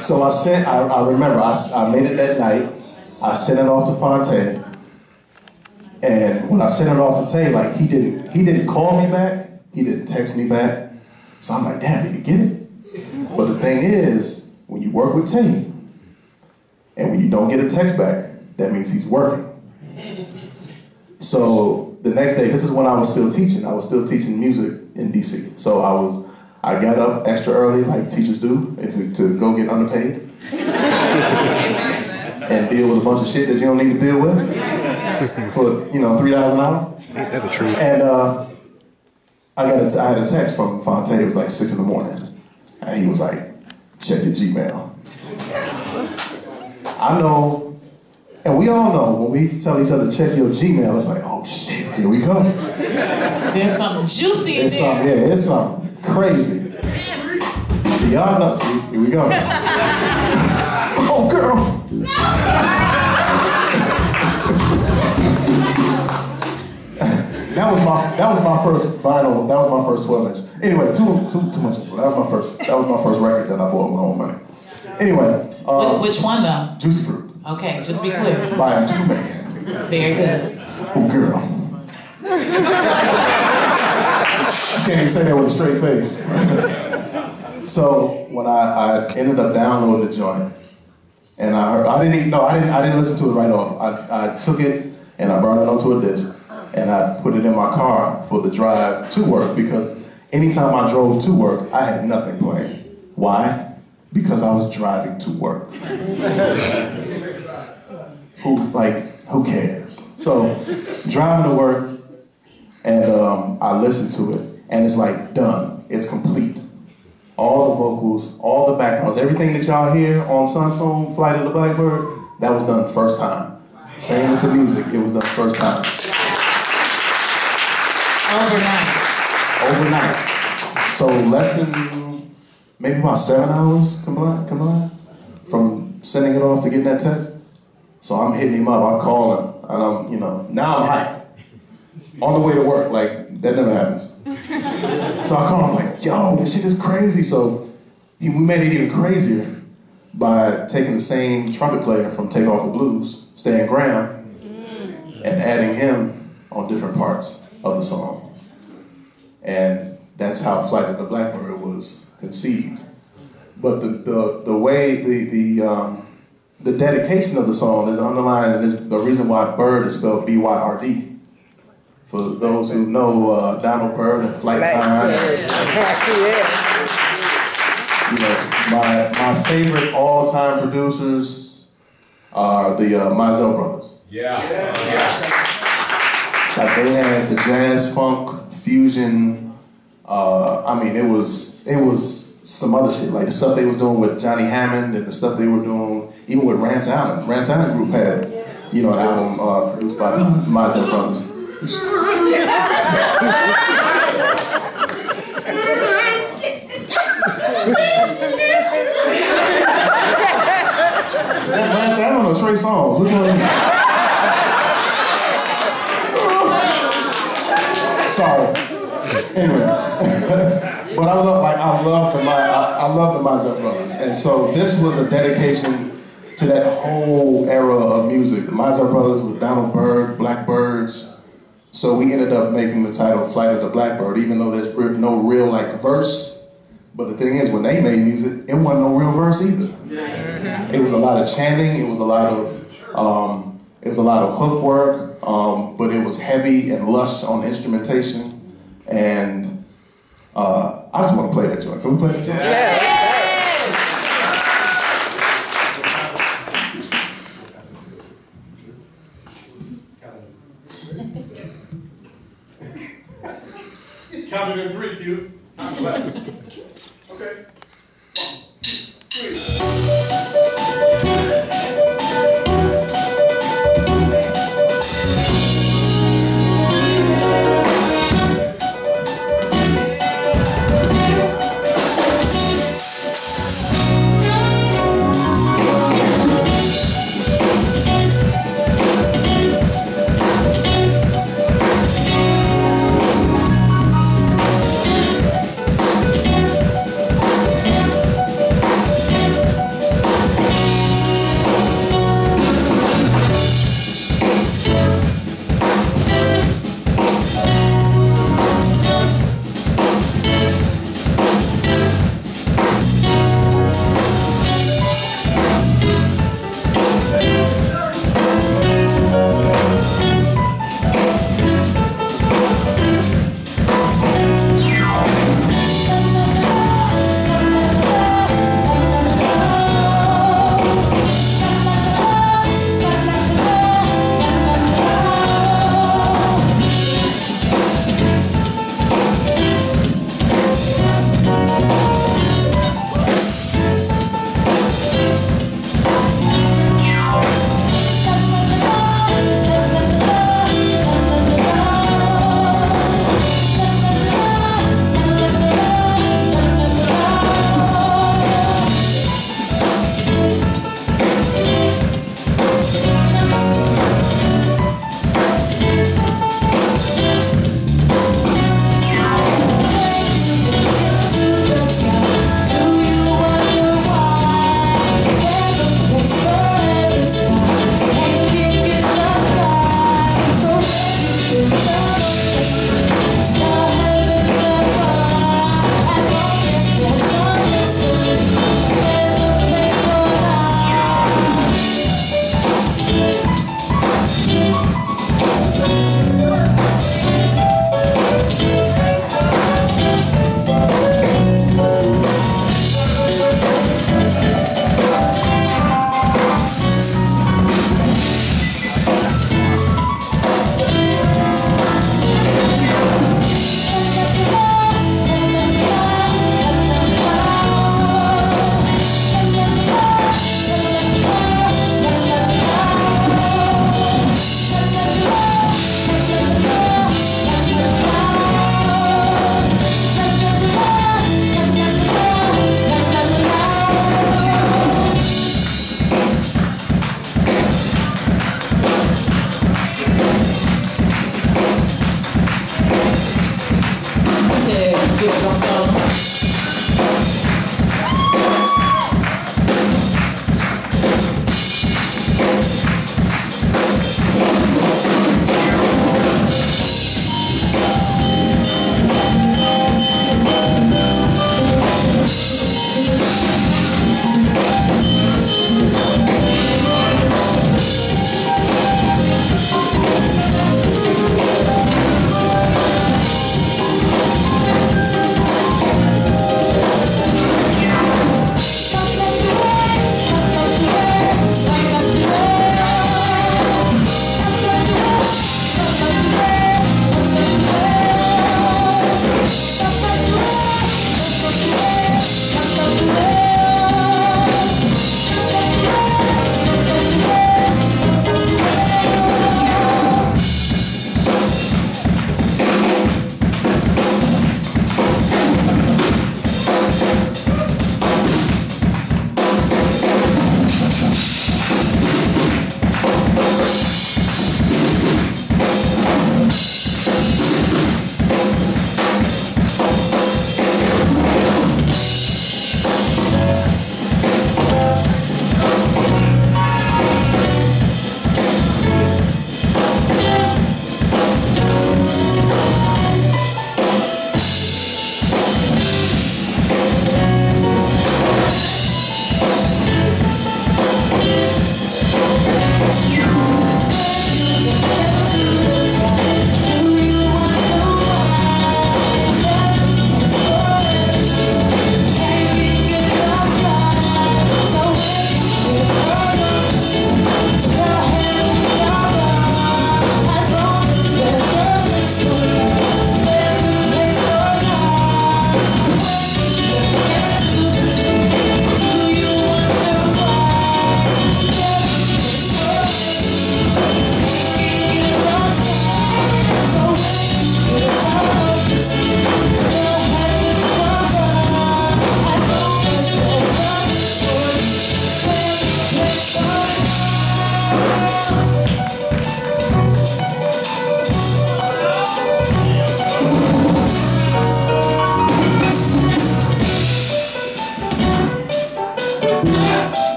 So I remember, I made it that night. I sent it off to Fonte. And when I sent it off to Tay, like, he didn't call me back. He didn't text me back. So I'm like, damn, did he get it? But the thing is, when you work with Tay, and when you don't get a text back, that means he's working. So the next day, this is when I was still teaching. I was still teaching music in DC. So I got up extra early, like teachers do, and to go get underpaid. And deal with a bunch of shit that you don't need to deal with for, $3 an hour. Ain't that the truth? And I had a text from Fonte. It was like 6 in the morning. And he was like, check your Gmail. I know, and we all know, when we tell each other check your Gmail, it's like, oh shit, here we go. There's something juicy in there. It's something crazy. Y'all know, see, here we go. Oh girl. That was my first vinyl. That was my first 12-inch. Anyway, too much. That was my first record that I bought with my own money. Anyway. Which one though? Juicy Fruit. Okay, just be clear. By M2Man. Very good. Oh girl. I can't even say that with a straight face. So when I ended up downloading the joint, and I didn't listen to it right off. I took it and I burned it onto a disc. And I put it in my car for the drive to work, because anytime I drove to work, I had nothing playing. Why? Because I was driving to work. Who cares? So, driving to work, and I listened to it, and it's like, done. It's complete. All the vocals, all the backgrounds, everything that y'all hear on Sunstone, Flight of the Blackbyrd, that was done first time. Same with the music, it was done first time. Overnight. So less than, maybe about 7 hours combined from sending it off to getting that text. So I'm hitting him up, I call him, and now I'm hyped. On the way to work, like, that never happens. So I call him like, yo, this shit is crazy. So we made it even crazier by taking the same trumpet player from Take Off the Blues, Stan Graham, and adding him on different parts of the song. And that's how Flight of the Blackbyrd was conceived. But the way the dedication of the song is underlined, and is the reason why Bird is spelled B-Y-R-D. For those who know Donald Byrd and Flight Time. My favorite all-time producers are the Mizell brothers. Yeah. Like, they had the jazz, funk, fusion. It was some other shit, like the stuff they was doing with Johnny Hammond and the stuff they were doing even with Rance Allen. Rance Allen Group had, an album produced by Mizell brothers. Is that Rance Allen or Trey Songz? Which one? Sorry. Anyway, but I love the Mizell brothers, and so this was a dedication to that whole era of music. The Mizell brothers with Donald Byrd, Blackbyrds. So we ended up making the title "Flight of the Blackbyrd," even though there's no real verse. But the thing is, when they made music, it wasn't no real verse either. It was a lot of chanting. It was a lot of hook work, but it was heavy and lush on instrumentation. And I just want to play that joint. Can we play that joint? Yeah. Count it in 3, Q. Okay. 1, 2, 3.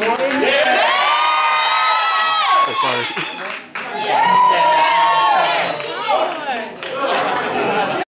one. Yeah. Oh, sorry.